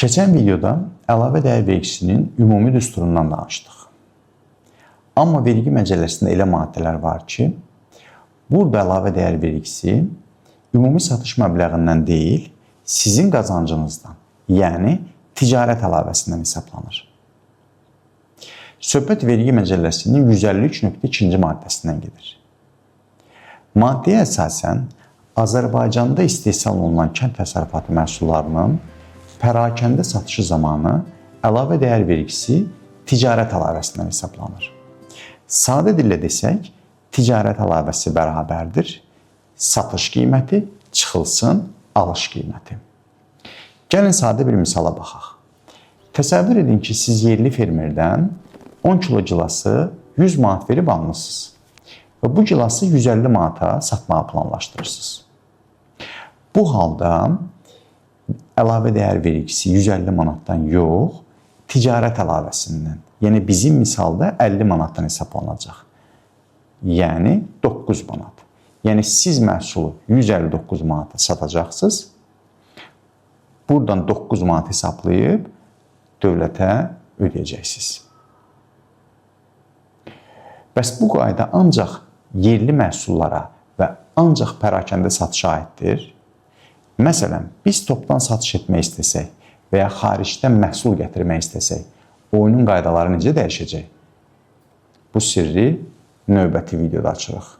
Keçən videoda əlavə dəyər vergisinin ümumi düsturundan danışdıq. Amma vergi məcəlləsində elə maddələr var ki, burada əlavə dəyər vergisi ümumi satış məbləğindən deyil, sizin qazancınızdan, yəni ticarət əlavəsindən hesablanır. Söhbət vergi məcəlləsinin 153.2-ci maddəsindən gedir. Maddəyə əsasən, Azərbaycanda istehsal olunan kənd təsərrüfatı məhsullarının pərakəndə satışı zamanı əlavə dəyər vergisi ticarət əlavəsindən hesablanır. Sadə dillə desək, ticarət əlavəsi bərabərdir satış qiyməti çıxılsın alış qiyməti. Gəlin sadə bir misala baxaq. Təsəvvür edin ki, siz yerli fermerdən 10 kilo gilası 100 manat verib almışsınız və bu gilası 150 manata satmağı planlaşdırırsınız. Bu halda əlavə dəyər vergisi 150 manatdan yox, ticarət əlavəsindən, yəni bizim misalda 50 manatdan hesablanacaq. Yəni 9 manat. Yəni siz məhsulu 159 manata satacaqsınız. Buradan 9 manat hesablayıb dövlətə ödəyəcəksiniz. Bəs bu qayda ancaq yerli məhsullara və ancaq pərakəndə satışa aiddir. Məsələn, biz topdan satış etmək istəsək və ya xaricdən məhsul gətirmək istəsək, oyunun qaydaları necə dəyişəcək? Bu sirri növbəti videoda açırıq.